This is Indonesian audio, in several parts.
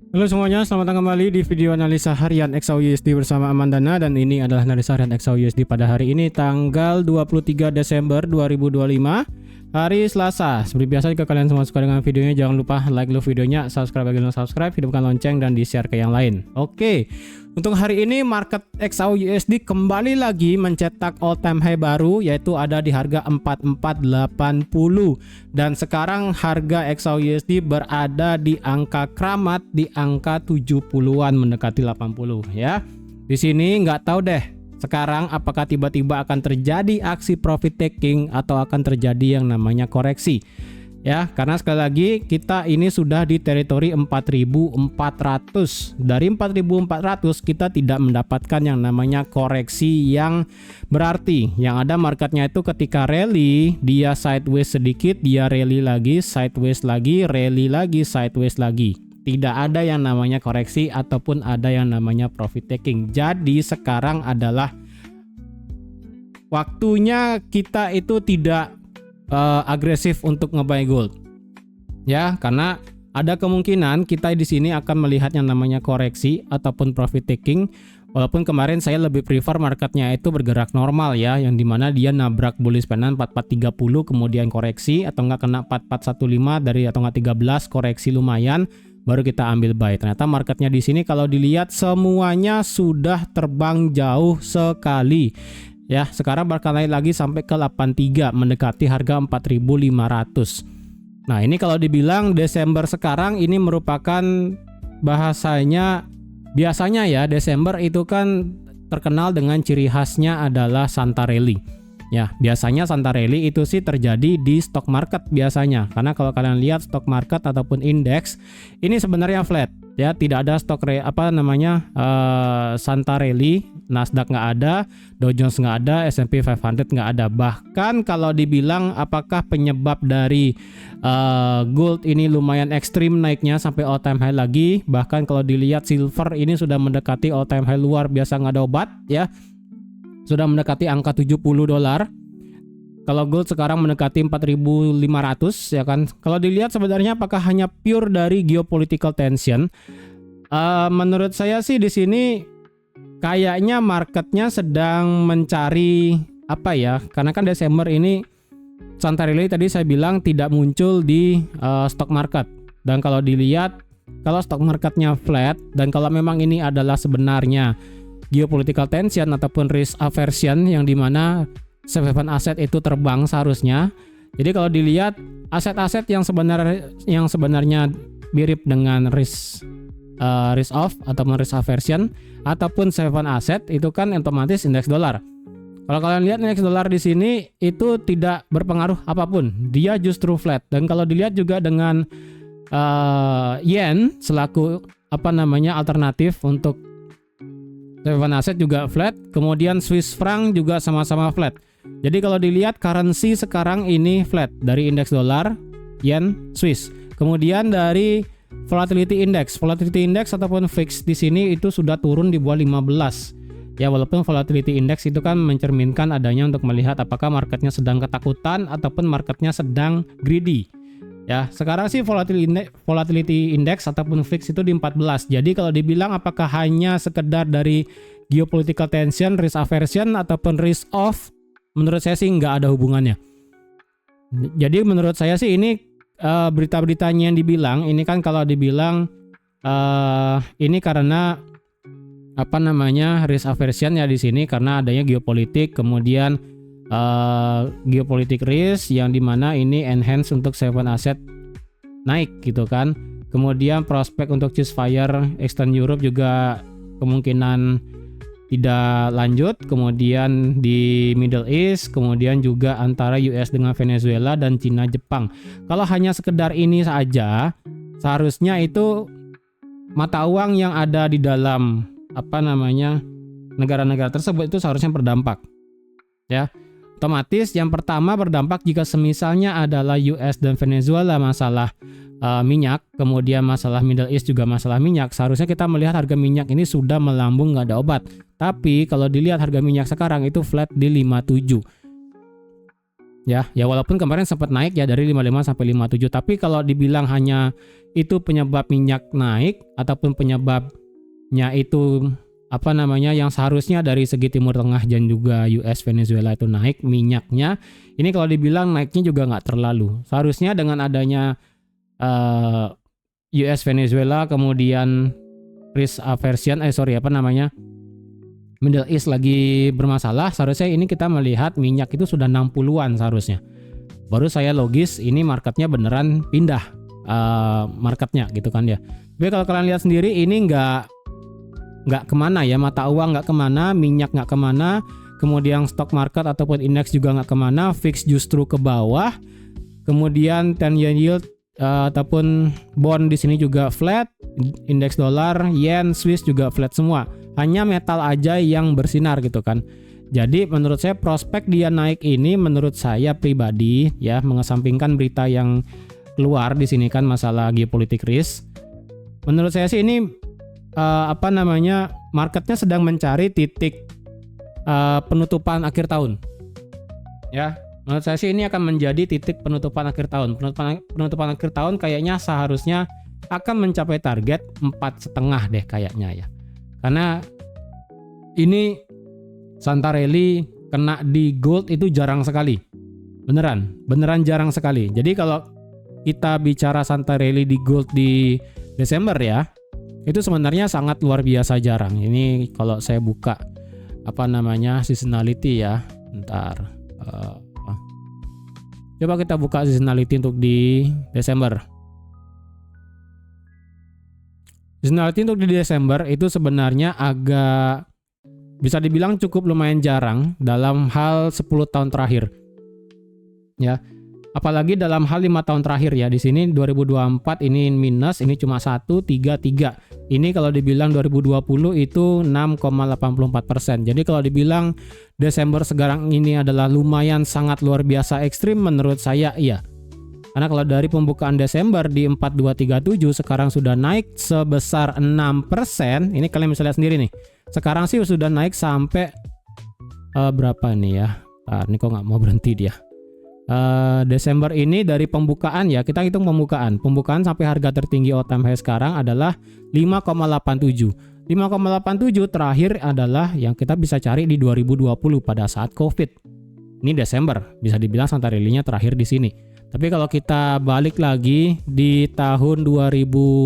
Halo semuanya, selamat datang kembali di video analisa harian XAUUSD bersama Amandana, dan ini adalah analisa harian XAUUSD pada hari ini tanggal 23 Desember 2025, hari Selasa. Seperti biasa, jika kalian semua suka dengan videonya, jangan lupa like dulu videonya, subscribe bagi yang belum subscribe, hidupkan lonceng, dan di-share ke yang lain. Oke, untuk hari ini market XAUUSD kembali lagi mencetak all time high baru, yaitu ada di harga 4480, dan sekarang harga XAUUSD berada di angka keramat di angka 70-an mendekati 80 ya. Di sini nggak tahu deh sekarang apakah tiba-tiba akan terjadi aksi profit taking atau akan terjadi yang namanya koreksi. Ya, karena sekali lagi kita ini sudah di teritori 4400. Dari 4400 kita tidak mendapatkan yang namanya koreksi yang berarti. Yang ada marketnya itu ketika rally, dia sideways sedikit, dia rally lagi, sideways lagi, rally lagi, sideways lagi. Tidak ada yang namanya koreksi ataupun ada yang namanya profit taking. Jadi sekarang adalah waktunya kita itu tidak agresif untuk nge-buy gold ya, karena ada kemungkinan kita di sini akan melihat yang namanya koreksi ataupun profit taking. Walaupun kemarin saya lebih prefer marketnya itu bergerak normal ya, yang dimana dia nabrak bullish pennant 4430 kemudian koreksi atau enggak kena 4415 dari atau enggak 13 koreksi lumayan baru kita ambil buy. Ternyata marketnya di sini kalau dilihat semuanya sudah terbang jauh sekali. Ya, sekarang bakal naik lagi sampai ke 83 mendekati harga 4500. Nah, ini kalau dibilang Desember sekarang ini merupakan bahasanya biasanya ya, Desember itu kan terkenal dengan ciri khasnya adalah Santa Rally. Ya, biasanya Santa Rally itu sih terjadi di stock market biasanya. Karena kalau kalian lihat stock market ataupun indeks ini sebenarnya flat. Ya, tidak ada Santa Rally, Nasdaq nggak ada, Dow Jones nggak ada, S&P 500 nggak ada. Bahkan kalau dibilang apakah penyebab dari gold ini lumayan ekstrim naiknya sampai all time high lagi, bahkan kalau dilihat silver ini sudah mendekati all time high luar biasa nggak ada obat ya, sudah mendekati angka 70 dolar. Kalau gold sekarang mendekati 4.500 ya kan. Kalau dilihat sebenarnya apakah hanya pure dari geopolitical tension? Menurut saya sih di sini kayaknya marketnya sedang mencari apa ya? Karena kan Desember ini Santa Rally tadi saya bilang tidak muncul di stock market. Dan kalau dilihat kalau stock marketnya flat dan kalau memang ini adalah sebenarnya geopolitical tension ataupun risk aversion yang dimana safe haven aset itu terbang seharusnya. Jadi kalau dilihat aset-aset yang sebenarnya mirip dengan risk off ataupun risk aversion ataupun safe haven aset itu kan otomatis indeks dolar. Kalau kalian lihat indeks dolar di sini itu tidak berpengaruh apapun, dia justru flat. Dan kalau dilihat juga dengan yen selaku alternatif untuk safe haven aset juga flat, kemudian Swiss franc juga sama-sama flat. Jadi kalau dilihat currency sekarang ini flat dari indeks dolar, yen, Swiss. Kemudian dari volatility index ataupun VIX di sini itu sudah turun di bawah 15. Ya, walaupun volatility index itu kan mencerminkan adanya untuk melihat apakah marketnya sedang ketakutan ataupun marketnya sedang greedy. Ya, sekarang sih volatility index ataupun VIX itu di 14. Jadi kalau dibilang apakah hanya sekedar dari geopolitical tension, risk aversion ataupun risk off, menurut saya sih nggak ada hubungannya. Jadi menurut saya sih ini berita-beritanya yang dibilang ini kan kalau dibilang ini karena risk aversion ya di sini karena adanya geopolitik, kemudian geopolitik risk yang dimana ini enhance untuk safe haven asset naik gitu kan. Kemudian prospek untuk ceasefire Eastern Europe juga kemungkinan tidak lanjut, kemudian di Middle East, kemudian juga antara US dengan Venezuela dan Cina Jepang. Kalau hanya sekedar ini saja, seharusnya itu mata uang yang ada di dalam negara-negara tersebut itu seharusnya berdampak. Ya. Otomatis yang pertama berdampak jika semisalnya adalah US dan Venezuela masalah minyak, kemudian masalah Middle East juga masalah minyak, seharusnya kita melihat harga minyak ini sudah melambung nggak ada obat. Tapi kalau dilihat harga minyak sekarang itu flat di 57. Ya walaupun kemarin sempat naik ya dari 55 sampai 57, tapi kalau dibilang hanya itu penyebab minyak naik ataupun penyebabnya itu apa namanya yang seharusnya dari segi Timur Tengah dan juga US Venezuela itu naik minyaknya, ini kalau dibilang naiknya juga nggak terlalu. Seharusnya dengan adanya US Venezuela kemudian risk aversion Middle East lagi bermasalah, seharusnya ini kita melihat minyak itu sudah 60-an seharusnya. Baru saya logis ini marketnya beneran pindah marketnya gitu kan ya. Tapi kalau kalian lihat sendiri ini nggak kemana ya, mata uang nggak kemana, minyak nggak kemana, kemudian stock market ataupun indeks juga nggak kemana, fix justru ke bawah. Kemudian 10-year yield ataupun bond di sini juga flat, indeks dolar, yen, Swiss juga flat semua. Hanya metal aja yang bersinar gitu kan. Jadi menurut saya prospek dia naik ini menurut saya pribadi ya, mengesampingkan berita yang keluar di sini kan masalah geopolitik risk. Menurut saya sih ini marketnya sedang mencari titik penutupan akhir tahun. Ya, menurut saya sih ini akan menjadi titik penutupan akhir tahun. Penutupan akhir tahun kayaknya seharusnya akan mencapai target 4,5 deh kayaknya ya. Karena ini Santarelli kena di gold itu jarang sekali. Beneran jarang sekali. Jadi kalau kita bicara Santarelli di gold di Desember ya, itu sebenarnya sangat luar biasa jarang. Ini kalau saya buka seasonality ya. Bentar. Coba kita buka seasonality untuk di Desember. Seasonality untuk di Desember itu sebenarnya agak bisa dibilang cukup lumayan jarang dalam hal 10 tahun terakhir. Ya. Apalagi dalam hal 5 tahun terakhir ya. Di sini 2024 ini minus, ini cuma 1,33. Ini kalau dibilang 2020 itu 6,84%. Jadi kalau dibilang Desember sekarang ini adalah lumayan sangat luar biasa ekstrim menurut saya iya. Karena kalau dari pembukaan Desember di 4237 sekarang sudah naik sebesar 6%. Ini kalian bisa lihat sendiri nih. Sekarang sih sudah naik sampai berapa nih ya? Ini kok nggak mau berhenti dia. Desember ini dari pembukaan ya, kita hitung pembukaan sampai harga tertinggi all time high sekarang adalah 5,87. 5,87 terakhir adalah yang kita bisa cari di 2020 pada saat Covid. Ini Desember, bisa dibilang Santarelli-nya terakhir di sini. Tapi kalau kita balik lagi di tahun 2010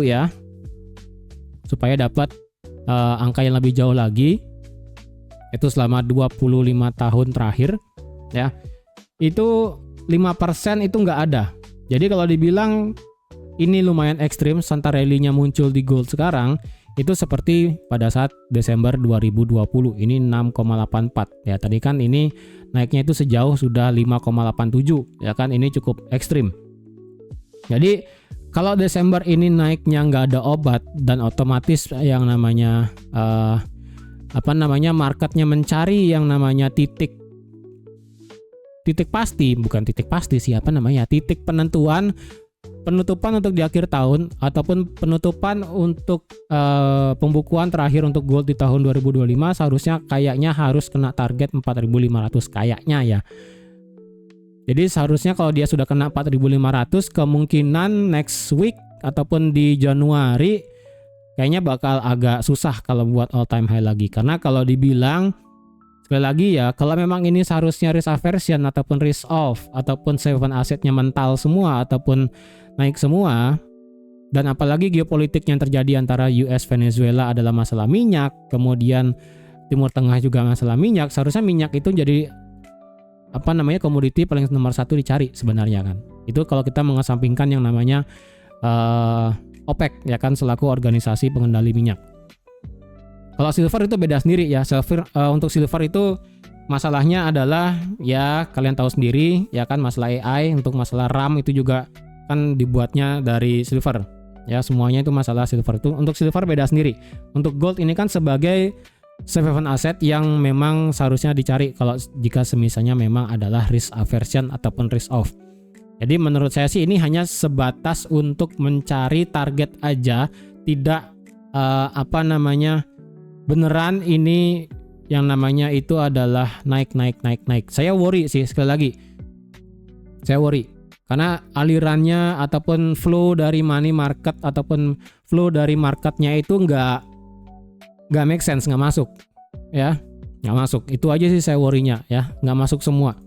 ya, supaya dapat angka yang lebih jauh lagi, itu selama 25 tahun terakhir ya, itu 5% itu nggak ada. Jadi kalau dibilang ini lumayan ekstrim Santarelli-nya muncul di gold sekarang, itu seperti pada saat Desember 2020 ini 6,84 ya. Tadi kan ini naiknya itu sejauh sudah 5,87 ya kan, ini cukup ekstrim. Jadi kalau Desember ini naiknya nggak ada obat dan otomatis yang namanya marketnya mencari yang namanya titik pasti, bukan titik pasti sih, titik penutupan untuk di akhir tahun ataupun penutupan untuk pembukuan terakhir untuk gold di tahun 2025 seharusnya kayaknya harus kena target 4.500 kayaknya ya. Jadi seharusnya kalau dia sudah kena 4.500 kemungkinan next week ataupun di Januari kayaknya bakal agak susah kalau buat all time high lagi. Karena kalau dibilang sekali lagi ya, kalau memang ini seharusnya risk aversion ataupun risk off ataupun safe haven asetnya mental semua ataupun naik semua, dan apalagi geopolitik yang terjadi antara US Venezuela adalah masalah minyak, kemudian Timur Tengah juga masalah minyak, seharusnya minyak itu jadi komoditi paling nomor 1 dicari sebenarnya kan. Itu kalau kita mengesampingkan yang namanya OPEC ya kan, selaku organisasi pengendali minyak. Kalau silver itu beda sendiri ya. Untuk silver itu masalahnya adalah ya kalian tahu sendiri ya kan, masalah AI. Untuk masalah RAM itu juga kan dibuatnya dari silver ya, semuanya itu masalah silver. Itu untuk silver beda sendiri. Untuk gold ini kan sebagai safe haven aset yang memang seharusnya dicari kalau jika semisalnya memang adalah risk aversion ataupun risk off. Jadi menurut saya sih ini hanya sebatas untuk mencari target aja, tidak beneran ini yang namanya itu adalah naik. Saya worry sih, sekali lagi. Saya worry karena alirannya ataupun flow dari money market ataupun flow dari marketnya itu nggak make sense, nggak masuk, ya, nggak masuk. Itu aja sih saya worry-nya, ya, nggak masuk semua.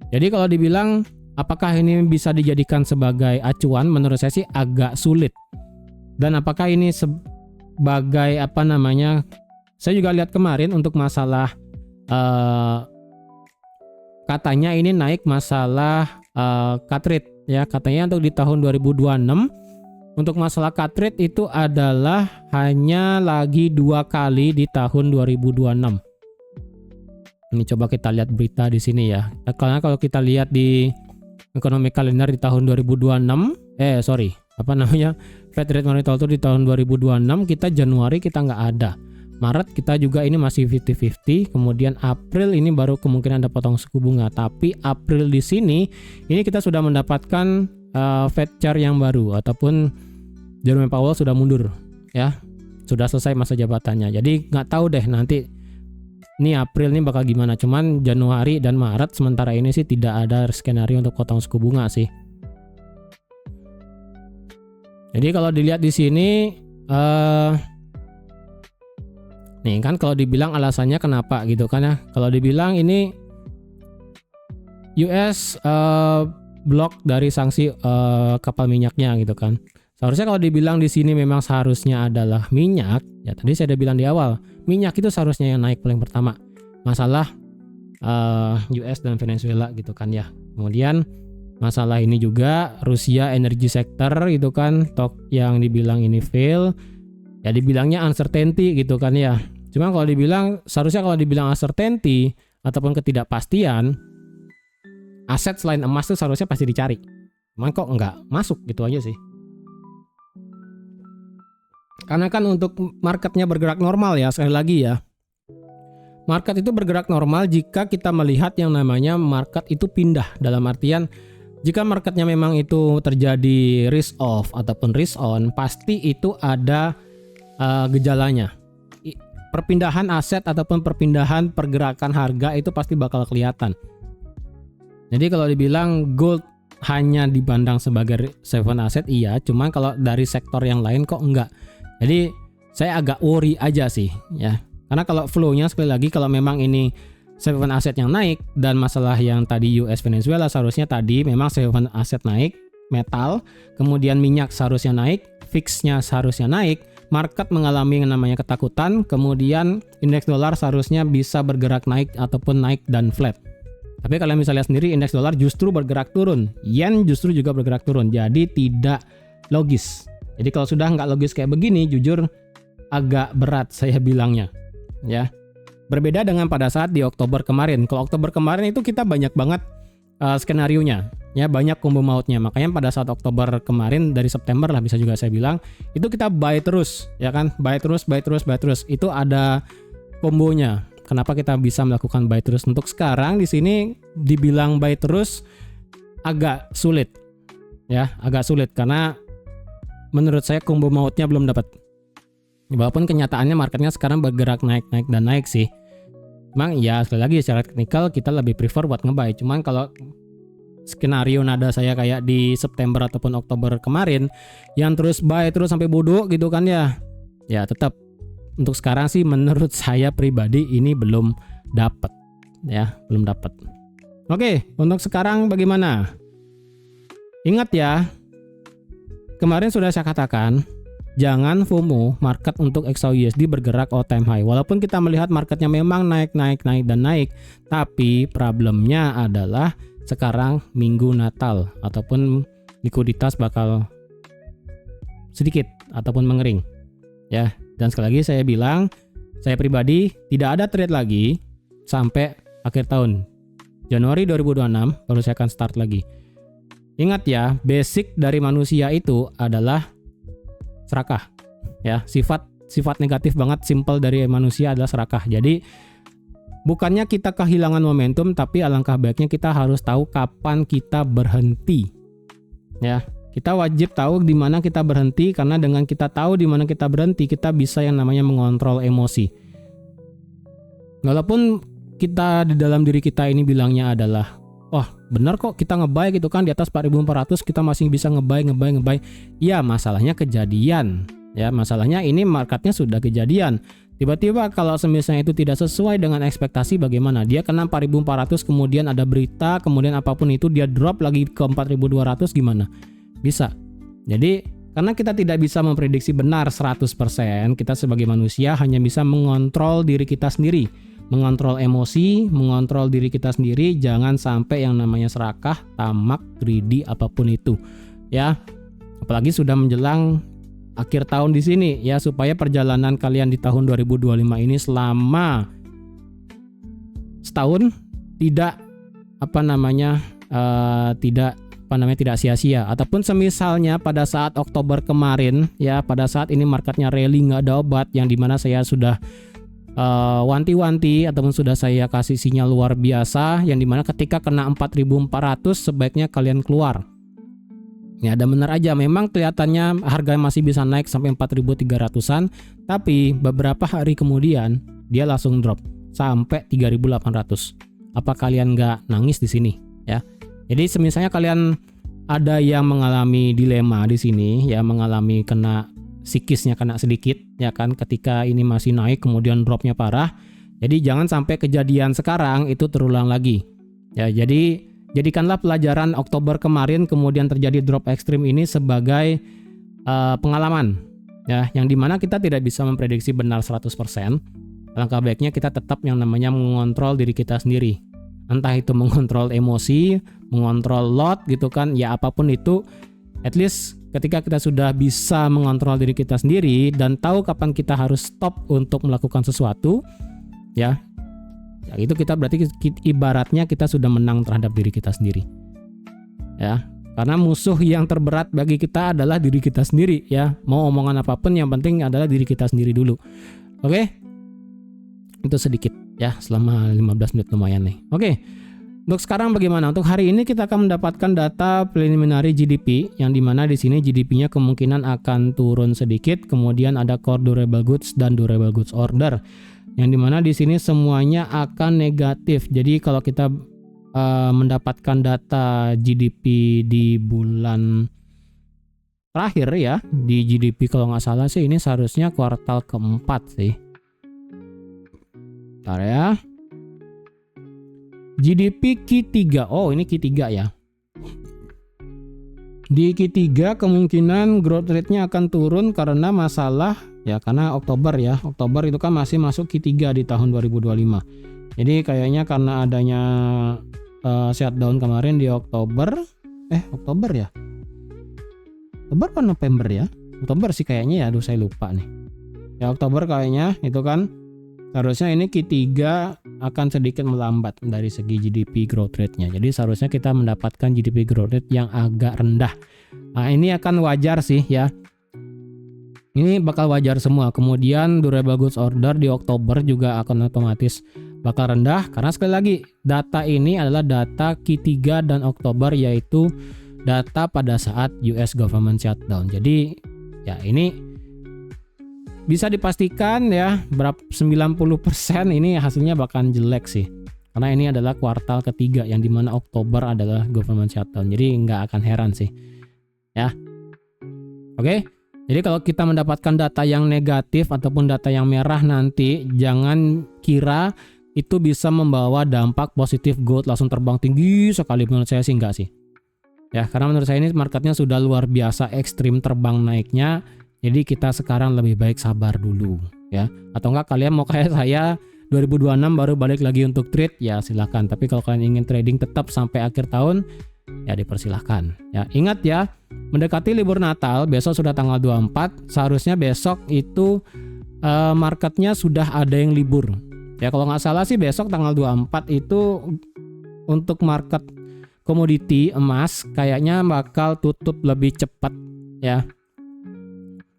Jadi kalau dibilang apakah ini bisa dijadikan sebagai acuan, menurut saya sih agak sulit. Dan apakah ini sebagai apa namanya? Saya juga lihat kemarin untuk masalah katanya ini naik masalah cut rate, ya, katanya untuk di tahun 2026 untuk masalah cut rate itu adalah hanya lagi 2 kali di tahun 2026. Ini coba kita lihat berita di sini ya. Karena kalau kita lihat di economic calendar di tahun 2026, Fed rate monitor itu di tahun 2026, kita Januari kita nggak ada. Maret kita juga ini masih 50-50, kemudian April ini baru kemungkinan ada potong suku bunga. Tapi April di sini ini kita sudah mendapatkan Fed chair yang baru ataupun Jerome Powell sudah mundur, ya, sudah selesai masa jabatannya. Jadi nggak tahu deh nanti ini April ini bakal gimana. Cuman Januari dan Maret sementara ini sih tidak ada skenario untuk potong suku bunga sih. Jadi kalau dilihat di sini nih kan kalau dibilang alasannya kenapa gitu kan ya. Kalau dibilang ini US blok dari sanksi kapal minyaknya gitu kan. Seharusnya kalau dibilang di sini memang seharusnya adalah minyak, ya tadi saya udah bilang di awal, minyak itu seharusnya yang naik paling pertama. Masalah US dan Venezuela gitu kan ya. Kemudian masalah ini juga Rusia energy sector gitu kan, talk yang dibilang ini fail, ya dibilangnya uncertainty gitu kan ya. Cuma kalau dibilang seharusnya kalau dibilang uncertainty ataupun ketidakpastian, aset selain emas itu seharusnya pasti dicari. Cuman kok nggak masuk gitu aja sih. Karena kan untuk marketnya bergerak normal ya, sekali lagi ya. Market itu bergerak normal jika kita melihat yang namanya market itu pindah. Dalam artian jika marketnya memang itu terjadi risk off ataupun risk on, pasti itu ada gejalanya. Perpindahan aset ataupun perpindahan pergerakan harga itu pasti bakal kelihatan. Jadi kalau dibilang gold hanya dipandang sebagai safe asset, iya, cuman kalau dari sektor yang lain kok enggak. Jadi saya agak worry aja sih ya. Karena kalau flow-nya sekali lagi kalau memang ini safe asset yang naik dan masalah yang tadi US Venezuela seharusnya tadi memang safe asset naik, metal, kemudian minyak seharusnya naik, fixnya seharusnya naik, market mengalami yang namanya ketakutan, kemudian indeks dolar seharusnya bisa bergerak naik ataupun naik dan flat. Tapi kalian bisa lihat sendiri indeks dolar justru bergerak turun, yen justru juga bergerak turun, jadi tidak logis. Jadi kalau sudah nggak logis kayak begini, jujur agak berat saya bilangnya, ya. Berbeda dengan pada saat di Oktober kemarin. Kalau Oktober kemarin itu kita banyak banget skenarionya, ya, banyak combo mautnya. Makanya pada saat Oktober kemarin dari September lah bisa juga saya bilang, itu kita buy terus, ya kan, buy terus. Itu ada kombonya. Kenapa kita bisa melakukan buy terus? Untuk sekarang di sini dibilang buy terus agak sulit, ya, agak sulit karena menurut saya combo mautnya belum dapat. Walaupun kenyataannya marketnya sekarang bergerak naik dan naik sih. Memang ya sekali lagi secara teknikal kita lebih prefer buat ngebuy. Cuman kalau skenario nada saya kayak di September ataupun Oktober kemarin yang terus buy terus sampai bodoh gitu kan ya. Ya tetap untuk sekarang sih menurut saya pribadi ini belum dapat, ya, belum dapat. Oke, untuk sekarang bagaimana? Ingat ya, kemarin sudah saya katakan, jangan FOMO market untuk XAUUSD bergerak all time high. Walaupun kita melihat marketnya memang naik, tapi problemnya adalah sekarang minggu Natal ataupun likuiditas bakal sedikit ataupun mengering. Ya, dan sekali lagi saya bilang, saya pribadi tidak ada trade lagi sampai akhir tahun. Januari 2026 baru saya akan start lagi. Ingat ya, basic dari manusia itu adalah serakah, ya, sifat negatif banget simple dari manusia adalah serakah. Jadi bukannya kita kehilangan momentum, tapi alangkah baiknya kita harus tahu kapan kita berhenti, ya. Kita wajib tahu di mana kita berhenti, karena dengan kita tahu di mana kita berhenti, kita bisa yang namanya mengontrol emosi. Walaupun kita di dalam diri kita ini bilangnya adalah, oh benar kok kita nge-buy gitu kan di atas 4.400 kita masih bisa nge-buy. Ya masalahnya kejadian. Ya masalahnya ini marketnya sudah kejadian. Tiba-tiba kalau semisal itu tidak sesuai dengan ekspektasi, bagaimana? Dia kena 4.400 kemudian ada berita, kemudian apapun itu dia drop lagi ke 4.200, gimana? Bisa. Jadi karena kita tidak bisa memprediksi benar 100%, kita sebagai manusia hanya bisa mengontrol diri kita sendiri, mengontrol emosi, mengontrol diri kita sendiri, jangan sampai yang namanya serakah, tamak, greedy, apapun itu. Ya. Apalagi sudah menjelang akhir tahun di sini ya, supaya perjalanan kalian di tahun 2025 ini selama setahun tidak tidak sia-sia. Ataupun semisalnya pada saat Oktober kemarin ya, pada saat ini marketnya rally nggak ada obat, yang dimana saya sudah wanti-wanti ataupun sudah saya kasih sinyal luar biasa, yang dimana ketika kena 4.400 sebaiknya kalian keluar. Ya, dan benar aja memang kelihatannya harga masih bisa naik sampai 4.300-an, tapi beberapa hari kemudian dia langsung drop sampai 3.800. Apa kalian nggak nangis di sini ya? Jadi semisalnya kalian ada yang mengalami dilema di sini ya, mengalami kena psikisnya kena sedikit ya kan, ketika ini masih naik kemudian dropnya parah. Jadi jangan sampai kejadian sekarang itu terulang lagi. Ya, jadi jadikanlah pelajaran Oktober kemarin kemudian terjadi drop ekstrim ini sebagai pengalaman ya, yang dimana kita tidak bisa memprediksi benar 100%. Langkah baiknya kita tetap yang namanya mengontrol diri kita sendiri. Entah itu mengontrol emosi, mengontrol lot gitu kan, ya apapun itu, at least ketika kita sudah bisa mengontrol diri kita sendiri dan tahu kapan kita harus stop untuk melakukan sesuatu ya, itu kita berarti ibaratnya kita sudah menang terhadap diri kita sendiri ya, karena musuh yang terberat bagi kita adalah diri kita sendiri ya. Mau omongan apapun yang penting adalah diri kita sendiri dulu. Oke, itu sedikit ya, selama 15 menit lumayan nih. Oke, untuk sekarang bagaimana? Untuk hari ini kita akan mendapatkan data preliminary GDP, yang dimana di sini GDP-nya kemungkinan akan turun sedikit. Kemudian ada core durable goods dan durable goods order, yang dimana di sini semuanya akan negatif. Jadi kalau kita mendapatkan data GDP di bulan terakhir ya, di GDP kalau nggak salah sih ini seharusnya kuartal keempat sih. Bentar ya. GDP Q3. Oh, ini Q3 ya. Di Q3 kemungkinan growth rate-nya akan turun karena masalah ya, karena Oktober ya. Oktober itu kan masih masuk Q3 di tahun 2025. Jadi kayaknya karena adanya shutdown kemarin di Oktober. Oktober ya? Oktober apa November ya? Oktober sih kayaknya ya, aduh saya lupa nih. Ya Oktober kayaknya itu kan. Seharusnya ini Q3 akan sedikit melambat dari segi GDP growth rate-nya. Jadi seharusnya kita mendapatkan GDP growth rate yang agak rendah. Nah, ini akan wajar sih ya. Ini bakal wajar semua. Kemudian durable goods order di Oktober juga akan otomatis bakal rendah. Karena sekali lagi data ini adalah data Q3 dan Oktober, yaitu data pada saat US government shutdown. Jadi ya ini bisa dipastikan ya, berapa 90% ini hasilnya bakalan jelek sih. Karena ini adalah kuartal ketiga yang dimana Oktober adalah government shutdown. Jadi nggak akan heran sih. Ya. Oke. Jadi kalau kita mendapatkan data yang negatif ataupun data yang merah nanti, jangan kira itu bisa membawa dampak positif growth langsung terbang tinggi sekali. Menurut saya sih enggak sih. Ya, karena menurut saya ini marketnya sudah luar biasa ekstrim terbang naiknya. Jadi kita sekarang lebih baik sabar dulu ya. Atau enggak kalian mau kayak saya 2026 baru balik lagi untuk trade ya silahkan. Tapi kalau kalian ingin trading tetap sampai akhir tahun ya dipersilahkan ya. Ingat ya, mendekati libur Natal, besok sudah tanggal 24. Seharusnya besok itu marketnya sudah ada yang libur. Ya kalau nggak salah sih besok tanggal 24 itu untuk market komoditi emas kayaknya bakal tutup lebih cepat ya.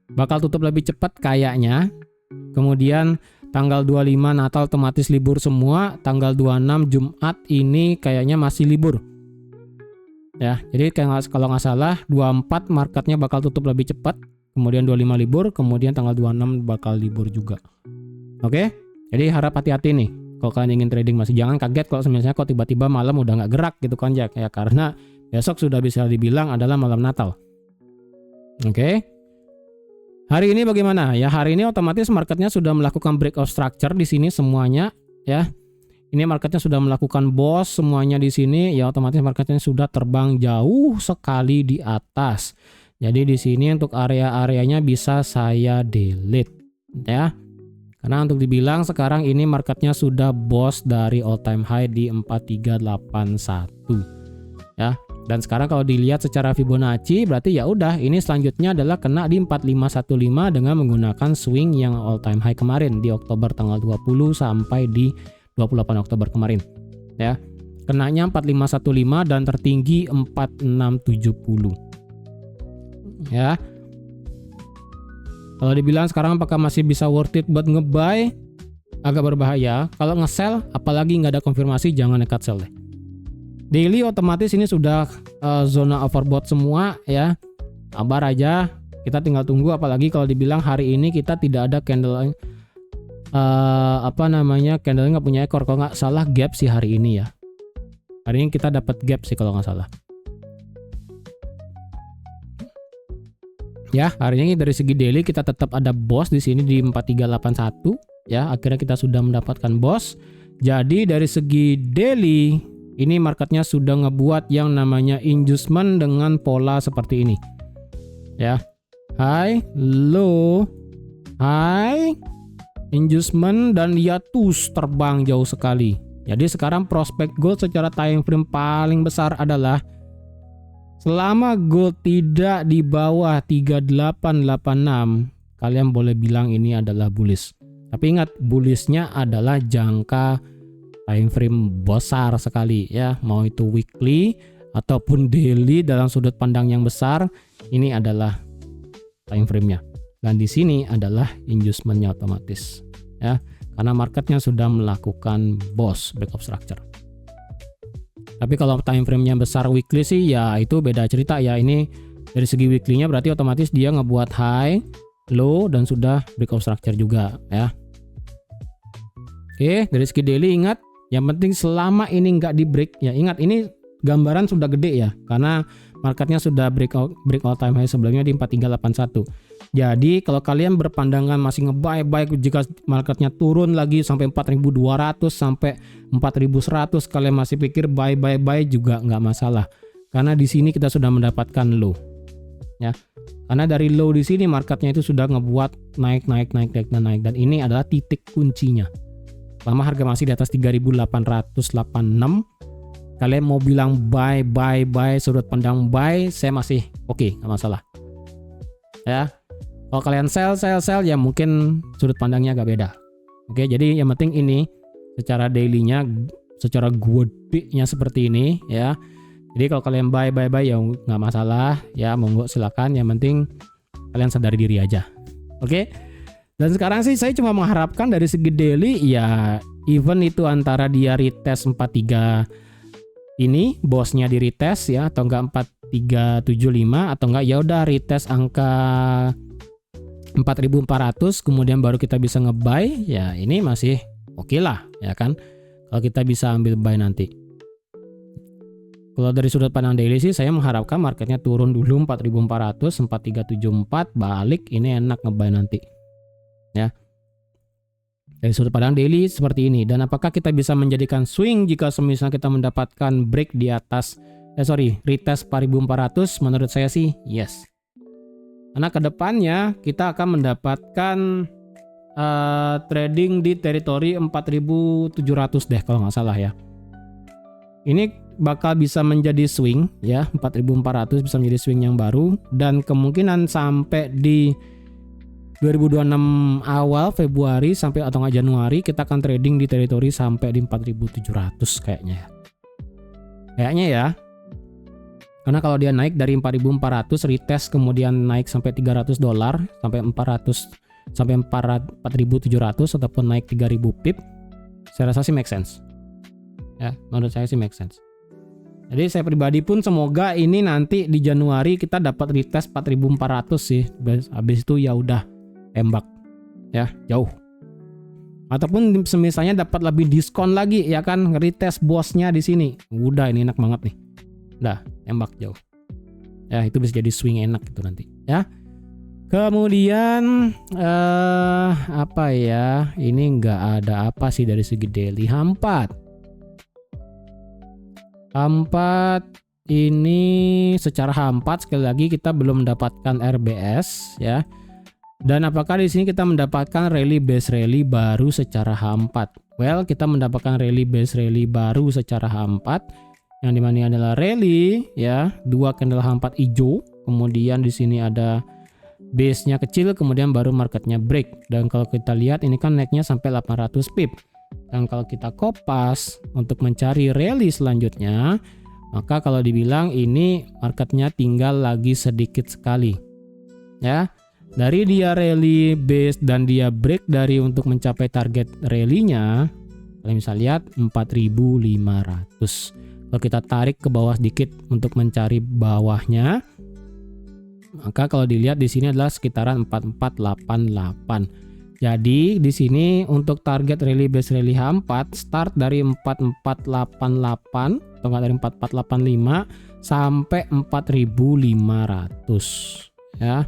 Bakal tutup lebih cepat kayaknya. Kemudian tanggal 25 Natal otomatis libur semua. Tanggal 26 Jumat ini kayaknya masih libur. Ya, jadi kalau nggak salah 24 marketnya bakal tutup lebih cepat. Kemudian 25 libur, kemudian tanggal 26 bakal libur juga. Oke? Jadi harap hati-hati nih. Kalau kalian ingin trading masih, jangan kaget kalau misalnya kok tiba-tiba malam udah nggak gerak gitu kan ya, karena besok sudah bisa dibilang adalah malam Natal. Oke. Hari ini bagaimana? Ya, hari ini otomatis marketnya sudah melakukan break of structure di sini semuanya ya. Ini marketnya sudah melakukan boss semuanya di sini ya, otomatis marketnya sudah terbang jauh sekali di atas. Jadi di sini untuk area-areanya bisa saya delete ya. Karena untuk dibilang sekarang ini marketnya sudah boss dari all time high di 4381 ya. Dan sekarang kalau dilihat secara Fibonacci berarti ya udah, ini selanjutnya adalah kena di 4515 dengan menggunakan swing yang all time high kemarin di Oktober tanggal 20 sampai di 28 Oktober kemarin ya. Kenanya 4515 dan tertinggi 4670 ya. Kalau dibilang sekarang apakah masih bisa worth it buat nge-buy, agak berbahaya. Kalau nge-sell apalagi nggak ada konfirmasi, jangan nekat sell deh. Daily otomatis ini sudah zona overbought semua ya. Sabar aja, kita tinggal tunggu. Apalagi kalau dibilang hari ini kita tidak ada candle candle nggak punya ekor, kalau nggak salah gap sih hari ini ya. Hari ini kita dapat gap sih kalau nggak salah ya. Hari ini dari segi daily kita tetap ada boss di sini di 4381 ya. Akhirnya kita sudah mendapatkan boss. Jadi dari segi daily ini marketnya sudah ngebuat yang namanya inducement dengan pola seperti ini ya. High, low, high, inducement, dan hiatus terbang jauh sekali. Jadi sekarang prospek gold secara time frame paling besar adalah selama gold tidak di bawah 3886, kalian boleh bilang ini adalah bullish. Tapi ingat, bullishnya adalah jangka time frame besar sekali ya. Mau itu weekly ataupun daily dalam sudut pandang yang besar, ini adalah time frame-nya. Dan di sini adalah inducement-nya otomatis ya, karena marketnya sudah melakukan boss break of structure. Tapi kalau time frame-nya besar weekly sih ya itu beda cerita ya. Ini dari segi weekly-nya berarti otomatis dia ngebuat high, low, dan sudah break of structure juga ya. Oke, dari segi daily ingat, yang penting selama ini nggak di break ya. Ingat, ini gambaran sudah gede ya, karena marketnya sudah break all time high sebelumnya di 4381. Jadi kalau kalian berpandangan masih nge-buy jika marketnya turun lagi sampai 4200 sampai 4100, kalian masih pikir buy juga nggak masalah. Karena di sini kita sudah mendapatkan low. Ya. Karena dari low di sini marketnya itu sudah ngebuat naik dan ini adalah titik kuncinya. Selama harga masih di atas 3886, kalian mau bilang buy, sudut pandang buy, saya masih oke, nggak masalah. Ya. Kalau kalian sell ya mungkin sudut pandangnya agak beda. Oke, jadi yang penting ini secara daily-nya, secara gede-nya seperti ini ya. Jadi kalau kalian buy ya nggak masalah ya, monggo silakan. Yang penting kalian sadari diri aja. Oke. Dan sekarang sih saya cuma mengharapkan dari segi daily ya, even itu antara dia retest 43 ini bosnya di retest ya, atau enggak 4375, atau enggak ya udah retest angka 4400 kemudian baru kita bisa nge-buy ya, ini masih oke lah ya kan, kalau kita bisa ambil buy nanti. Kalau dari sudut pandang daily sih saya mengharapkan marketnya turun dulu 4400, 4374 balik, ini enak nge-buy nanti ya. Dari sudut pandang daily seperti ini. Dan apakah kita bisa menjadikan swing jika semisal kita mendapatkan break di atas retest 4400? Menurut saya sih yes. Karena kedepannya kita akan mendapatkan trading di teritori 4700 deh kalau nggak salah ya. Ini bakal bisa menjadi swing ya, 4400 bisa menjadi swing yang baru, dan kemungkinan sampai di 2026 awal Februari sampai atau nggak Januari kita akan trading di teritori sampai di 4700 kayaknya ya. Karena kalau dia naik dari 4400 retest kemudian naik sampai $300 sampai 400 sampai 4700 ataupun naik 3000 pip, saya rasa sih make sense. Ya, menurut saya sih make sense. Jadi saya pribadi pun semoga ini nanti di Januari kita dapat retest 4400 sih. Habis itu ya udah tembak ya, jauh. Ataupun misalnya dapat lebih diskon lagi ya kan, retest bosnya di sini. Udah ini enak banget nih. Udah, tembak jauh. Ya, itu bisa jadi swing enak itu nanti, ya. Kemudian apa ya? Ini nggak ada apa sih dari segi daily. H4 ini secara H4 sekali lagi kita belum mendapatkan RBS ya. Dan apakah di sini kita mendapatkan rally base rally baru secara H4? Well, kita mendapatkan rally base rally baru secara H4 yang dimana ini adalah rally ya, 2 candle H4 hijau, kemudian di sini ada base-nya kecil, kemudian baru marketnya break. Dan kalau kita lihat ini kan naiknya sampai 800 pip. Dan kalau kita kopas untuk mencari rally selanjutnya, maka kalau dibilang ini marketnya tinggal lagi sedikit sekali ya. Dari dia rally base dan dia break dari untuk mencapai target rally-nya, kalian bisa lihat 4.500. Kalau kita tarik ke bawah sedikit untuk mencari bawahnya, maka kalau dilihat di sini adalah sekitaran 4488. Jadi di sini untuk target rally base rally H4 start dari 4488 atau dari 4485 sampai 4500 ya.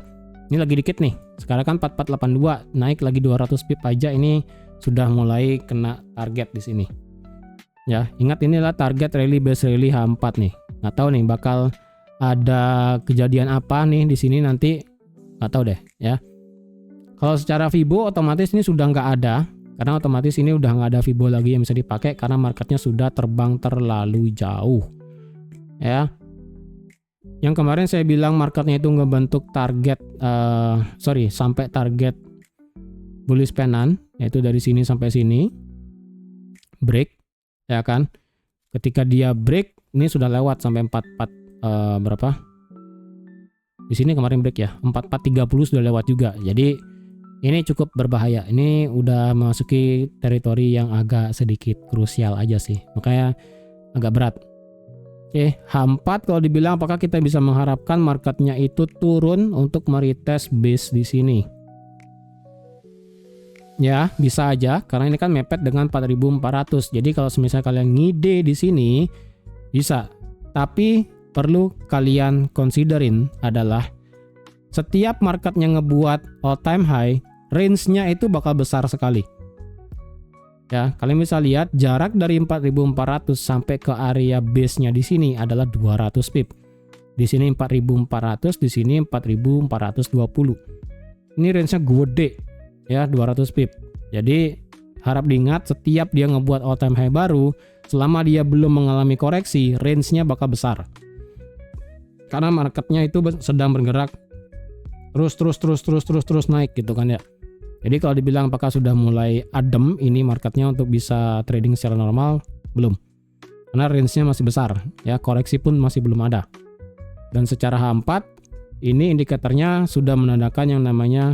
Ini lagi dikit nih. Sekarang kan 4482, naik lagi 200 pip aja ini sudah mulai kena target di sini. Ya, ingat ini adalah target rally base rally H4 nih. Nggak tahu nih bakal ada kejadian apa nih di sini nanti, nggak tahu deh ya. Kalau secara Fibo otomatis ini sudah nggak ada, karena otomatis ini udah nggak ada Fibo lagi yang bisa dipakai karena marketnya sudah terbang terlalu jauh ya. Yang kemarin saya bilang marketnya itu ngebentuk target sampai target bullish penan, yaitu dari sini sampai sini break ya kan. Ketika dia break ini sudah lewat sampai 44 berapa? Di sini kemarin break ya, 4430 sudah lewat juga. Jadi ini cukup berbahaya. Ini udah memasuki teritori yang agak sedikit krusial aja sih. Makanya agak berat. Oke, H4 kalau dibilang apakah kita bisa mengharapkan marketnya itu turun untuk meretest base di sini? Ya, bisa aja karena ini kan mepet dengan 4400. Jadi kalau misalnya kalian ngide di sini bisa. Tapi perlu kalian considerin adalah setiap marketnya ngebuat all time high, range-nya itu bakal besar sekali. Ya, kalian bisa lihat jarak dari 4400 sampai ke area base-nya di sini adalah 200 pip. Di sini 4400, di sini 4420. Ini range-nya gede ya, 200 pip. Jadi harap diingat setiap dia ngebuat all time high baru, selama dia belum mengalami koreksi, range-nya bakal besar. Karena marketnya itu sedang bergerak terus naik gitu kan ya. Jadi kalau dibilang apakah sudah mulai adem ini marketnya untuk bisa trading secara normal, belum. Karena range-nya masih besar ya, koreksi pun masih belum ada. Dan secara H4 ini indikatornya sudah menandakan yang namanya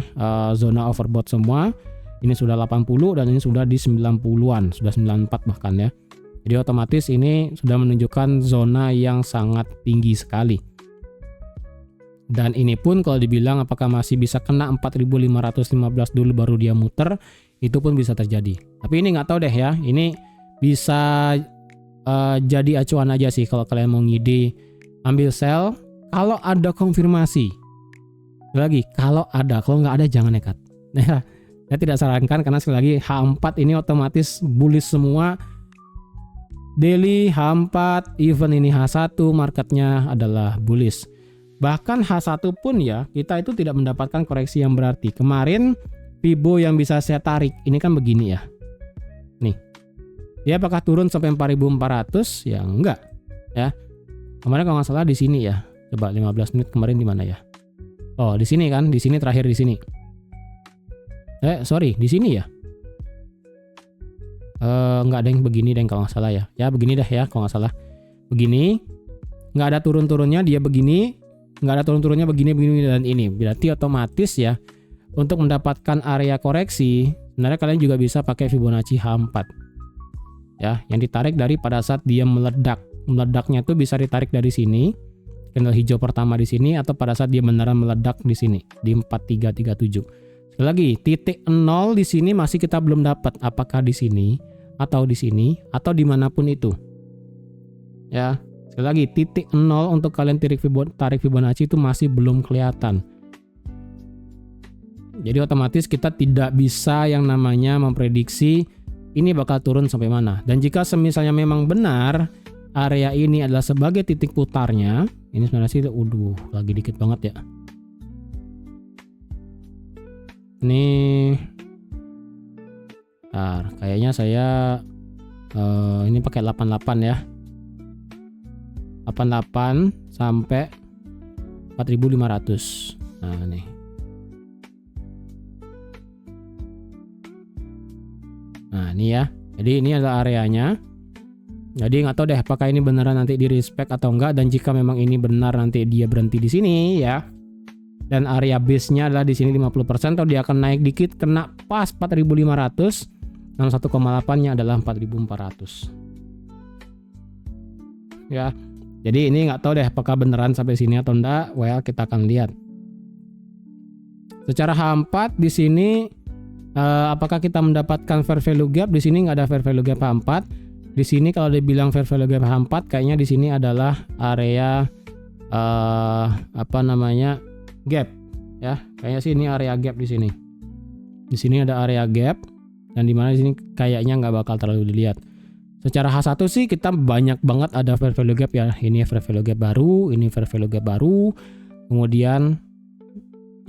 zona overbought semua. Ini sudah 80 dan ini sudah di 90-an, sudah 94 bahkan ya. Jadi otomatis ini sudah menunjukkan zona yang sangat tinggi sekali. Dan ini pun kalau dibilang apakah masih bisa kena 4515 dulu baru dia muter, itu pun bisa terjadi. Tapi ini nggak tahu deh ya, ini bisa jadi acuan aja sih kalau kalian mau ngide ambil sell kalau ada konfirmasi. Lagi kalau nggak ada jangan nekat. Nah, saya tidak sarankan karena sekali lagi H4 ini otomatis bullish semua. Daily H4, even ini H1 marketnya adalah bullish. Bahkan H1 pun ya, kita itu tidak mendapatkan koreksi yang berarti. Kemarin Fibo yang bisa saya tarik, ini kan begini ya. Nih, dia apakah turun sampai 4400? Ya enggak ya. Kemarin kalau nggak salah di sini ya. Coba 15 menit kemarin di mana ya? Oh, di sini kan, di sini terakhir di sini. Sorry, di sini ya. Nggak ada yang begini deh kalau nggak salah ya. Ya begini dah ya kalau nggak salah. Begini, nggak ada turun-turunnya, dia begini. Nggak ada turun-turunnya begini dan ini. Berarti otomatis ya untuk mendapatkan area koreksi sebenarnya kalian juga bisa pakai Fibonacci H4 ya, yang ditarik dari pada saat dia meledaknya tuh bisa ditarik dari sini, candle hijau pertama di sini, atau pada saat dia beneran meledak di sini di 4337. Sekali lagi, titik 0 di sini masih kita belum dapat. Apakah di sini atau di sini atau dimanapun itu. Ya, sekali lagi titik 0 untuk kalian tarik Fibonacci itu masih belum kelihatan. Jadi otomatis kita tidak bisa yang namanya memprediksi ini bakal turun sampai mana. Dan jika misalnya memang benar area ini adalah sebagai titik putarnya, ini sebenarnya sih lagi dikit banget ya. Ini kayaknya saya ini pakai 88 ya. 88 sampai 4.500. Nah, nih. Nah, ini ya. Jadi ini adalah areanya. Jadi nggak tahu deh apakah ini beneran nanti di respect atau enggak, dan jika memang ini benar nanti dia berhenti di sini ya. Dan area base-nya adalah di sini 50%, atau dia akan naik dikit kena pas 4.500 dan 1,8-nya adalah 4.400. Ya. Jadi ini nggak tahu deh apakah beneran sampai sini atau enggak. Well, kita akan lihat. Secara H4 di sini apakah kita mendapatkan fair value gap? Di sini nggak ada fair value gap H4. Di sini kalau dibilang fair value gap H4 kayaknya di sini adalah area gap ya, kayaknya sih ini area gap di sini. Di sini ada area gap dan dimana di sini kayaknya nggak bakal terlalu dilihat. Secara H1 sih kita banyak banget ada fair value gap ya. Ini fair value gap baru, ini fair value gap baru. Kemudian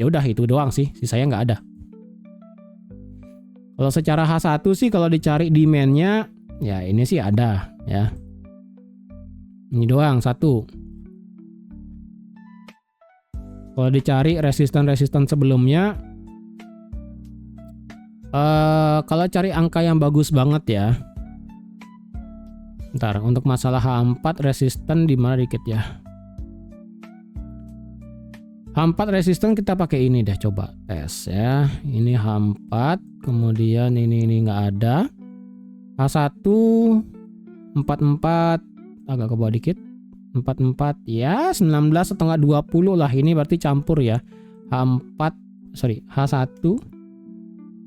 ya udah itu doang sih, sisanya nggak ada. Kalau secara H1 sih kalau dicari demand-nya ya ini sih ada ya. Ini doang satu. Kalau dicari resisten sebelumnya, kalau cari angka yang bagus banget ya. Ntar untuk masalah H4 resisten di mana dikit ya. H4 resisten kita pakai ini deh, coba tes ya. Ini H4, kemudian ini nggak ada. H1 44 agak ke bawah dikit. 44 ya 19 atau enggak 20 lah, ini berarti campur ya. H1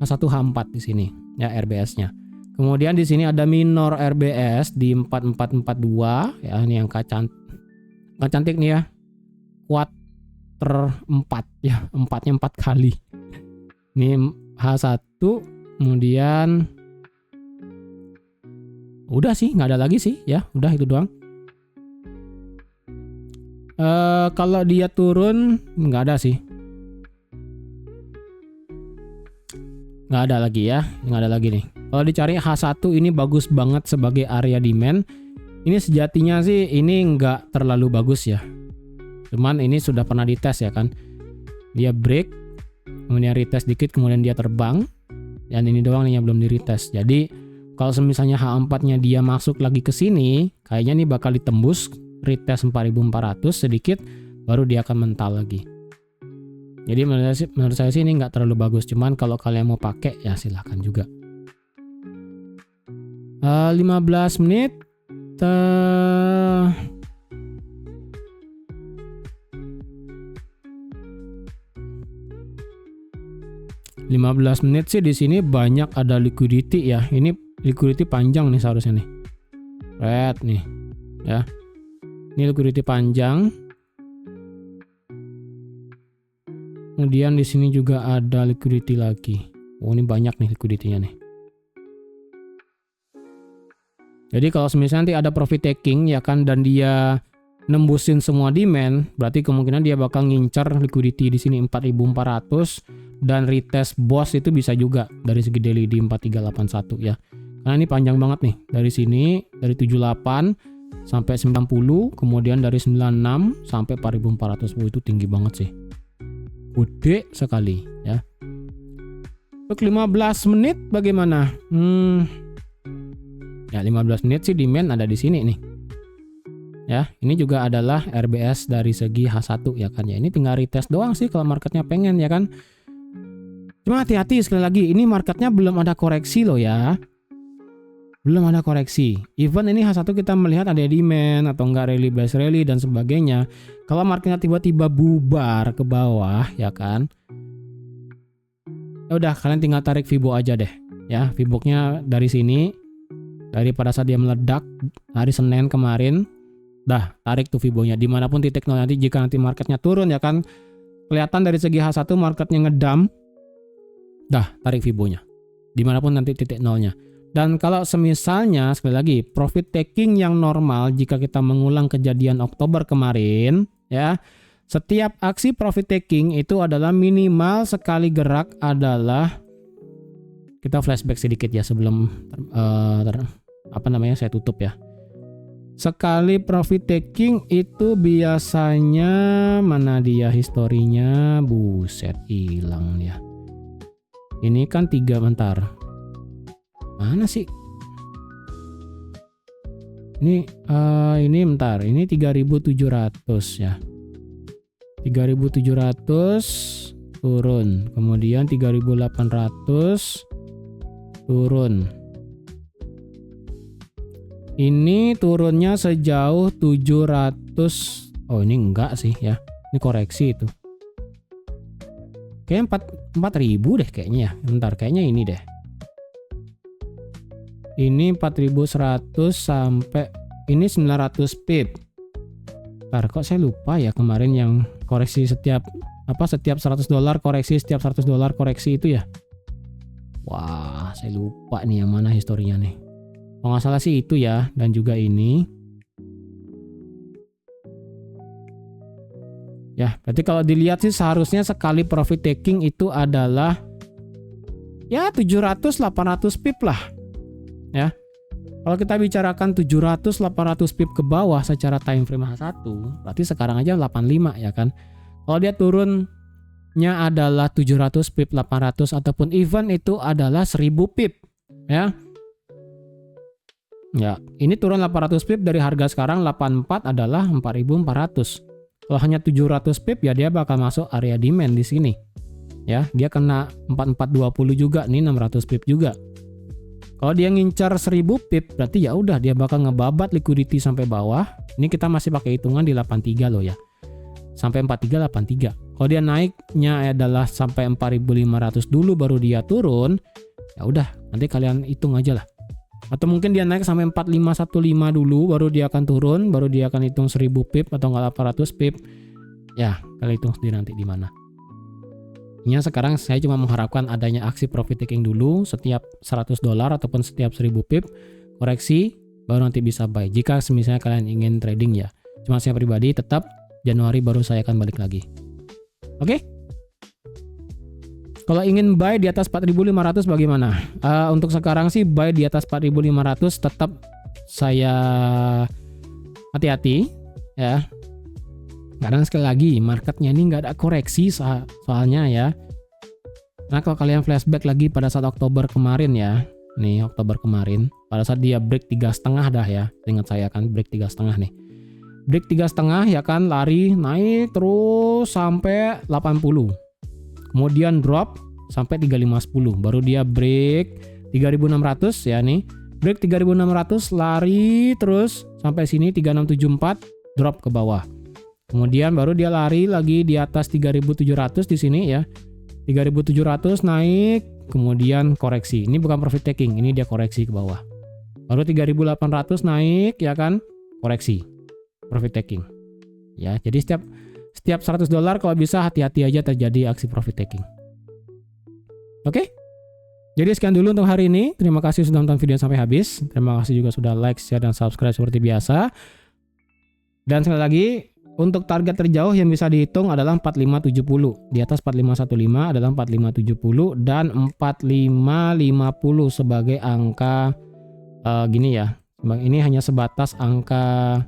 H4 di sini ya RBS-nya. Kemudian di sini ada minor RBS di 4442 ya, ini angka cantik nih ya. Quarter 4 ya, 4-nya 4 kali. Ini H1, kemudian udah sih nggak ada lagi sih ya, udah itu doang. Kalau dia turun nggak ada sih, nggak ada lagi ya, nggak ada lagi nih. Kalau dicari H1 ini bagus banget sebagai area demand. Ini sejatinya sih ini nggak terlalu bagus ya, cuman ini sudah pernah dites ya kan. Dia break, kemudian retest dikit, kemudian dia terbang, dan ini doang nih yang belum di retest. Jadi kalau misalnya H4-nya dia masuk lagi ke sini, kayaknya nih bakal ditembus retest 4.400 sedikit, baru dia akan mental lagi. Jadi menurut saya sih ini nggak terlalu bagus, cuman kalau kalian mau pakai ya silahkan juga. 15 menit 15 menit sih di sini banyak ada liquidity ya. Ini liquidity panjang nih seharusnya nih. Red nih ya. Ini liquidity panjang. Kemudian di sini juga ada liquidity lagi. Oh, ini banyak nih liquidity-nya nih. Jadi kalau misalnya nanti ada profit taking ya kan, dan dia nembusin semua demand, berarti kemungkinan dia bakal ngincar liquidity di sini 4.400, dan retest boss itu bisa juga dari segi daily di 4381 ya. Karena ini panjang banget nih. Dari sini dari 78 sampai 90, kemudian dari 96 sampai 4.400. Itu tinggi banget sih. Gede sekali ya. Untuk 15 menit bagaimana? Ya 15 menit sih demand ada di sini nih. Ya, ini juga adalah RBS dari segi H1 ya kan ya. Ini tinggal retest doang sih kalau marketnya pengen ya kan. Cuma hati-hati sekali lagi, ini marketnya belum ada koreksi loh ya. Belum ada koreksi. Even ini H1 kita melihat ada demand atau enggak rally base rally dan sebagainya. Kalau marketnya tiba-tiba bubar ke bawah ya kan, Ya udah, kalian tinggal tarik Fibo aja deh ya. Fibo-nya dari sini, dari pada saat dia meledak hari Senin kemarin, dah tarik tuh Fibo-nya dimanapun titik nol. Nanti jika nanti marketnya turun ya kan, kelihatan dari segi H1 marketnya ngedump, dah tarik Fibo-nya dimanapun nanti titik nolnya. Dan kalau semisalnya sekali lagi profit taking yang normal, jika kita mengulang kejadian Oktober kemarin ya, setiap aksi profit taking itu adalah minimal sekali gerak adalah, kita flashback sedikit ya sebelum saya tutup ya. Sekali profit taking itu biasanya, mana dia historinya, buset hilang ya. Ini kan 3 bentar. Mana sih? Ini bentar, ini 3.700 ya. 3.700 turun, kemudian 3.800 turun. Ini turunnya sejauh 700. Oh, ini enggak sih ya. Ini koreksi itu. Kayaknya 4.000 deh kayaknya ya. Bentar, kayaknya ini deh. Ini 4.100 sampai ini 900 pip. Bentar, kok saya lupa ya kemarin yang koreksi setiap $100 koreksi, setiap $100 koreksi itu ya. Wah, saya lupa nih yang mana historinya nih. Kalau nggak salah sih itu ya, dan juga ini. Ya, berarti kalau dilihat sih seharusnya sekali profit taking itu adalah ya 700-800 pip lah. Ya. Kalau kita bicarakan 700-800 pip ke bawah secara time frame H1, berarti sekarang aja 85 ya kan. Kalau dia turunnya adalah 700 pip, 800 ataupun even itu adalah 1000 pip ya. Ya, ini turun 800 pip dari harga sekarang 84 adalah 4.400. Kalau hanya 700 pip ya dia bakal masuk area demand di sini. Ya, dia kena 4420 juga nih, 600 pip juga. Kalau dia ngincar 1000 pip berarti ya udah dia bakal ngebabat liquidity sampai bawah. Ini kita masih pakai hitungan di 83 loh ya. Sampai 4383. Kalau dia naiknya adalah sampai 4500 dulu baru dia turun, ya udah nanti kalian hitung aja lah. Atau mungkin dia naik sampai 4515 dulu baru dia akan turun, baru dia akan hitung 1000 pip atau enggak 800 pip. Ya, kalian hitung sendiri nanti di mana. Ini sekarang saya cuma mengharapkan adanya aksi profit taking dulu setiap $100 ataupun setiap 1000 pip, koreksi baru nanti bisa buy. Jika misalnya kalian ingin trading ya. Cuma saya pribadi tetap Januari baru saya akan balik lagi. Oke? Kalau ingin buy di atas 4.500 bagaimana? Untuk sekarang sih buy di atas 4.500 tetap saya hati-hati ya. Karena sekali lagi marketnya ini nggak ada koreksi soalnya ya. Nah kalau kalian flashback lagi pada saat Oktober kemarin ya, nih Oktober kemarin pada saat dia break 3,5 dah ya, ingat saya kan break 3,5 nih, break 3,5 ya kan, lari naik terus sampai 80, kemudian drop sampai 3510, baru dia break 3.600 ya nih, break 3.600 lari terus sampai sini 3674 drop ke bawah. Kemudian baru dia lari lagi di atas 3.700 di sini ya. 3.700 naik, kemudian koreksi. Ini bukan profit taking, ini dia koreksi ke bawah. Baru 3.800 naik ya kan, koreksi. Profit taking. Ya, jadi setiap $100 kalau bisa hati-hati aja terjadi aksi profit taking. Oke? Jadi sekian dulu untuk hari ini. Terima kasih sudah nonton video sampai habis. Terima kasih juga sudah like, share, dan subscribe seperti biasa. Dan sekali lagi, untuk target terjauh yang bisa dihitung adalah 4570. Di atas 4515 adalah 4570 dan 4550 sebagai angka gini ya. Ini hanya sebatas angka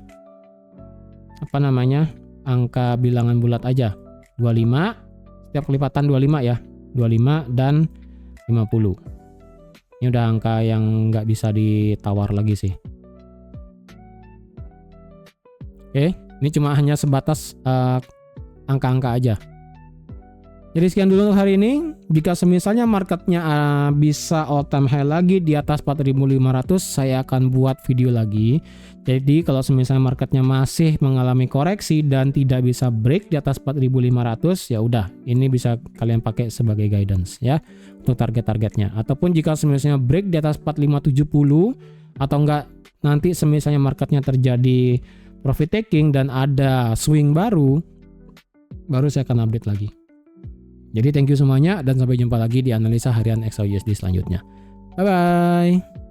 angka bilangan bulat aja. 25, setiap kelipatan 25 ya. 25 dan 50. Ini udah angka yang nggak bisa ditawar lagi sih. Oke. Ini cuma hanya sebatas angka-angka aja. Jadi sekian dulu untuk hari ini. Jika semisalnya marketnya bisa all time high lagi di atas 4.500, saya akan buat video lagi. Jadi kalau semisalnya marketnya masih mengalami koreksi dan tidak bisa break di atas 4.500, ya udah, ini bisa kalian pakai sebagai guidance ya untuk target-targetnya. Ataupun jika semisalnya break di atas 4570 atau enggak, nanti semisalnya marketnya terjadi profit taking dan ada swing baru saya akan update lagi. Jadi thank you semuanya dan sampai jumpa lagi di analisa harian XAUSD selanjutnya. Bye bye.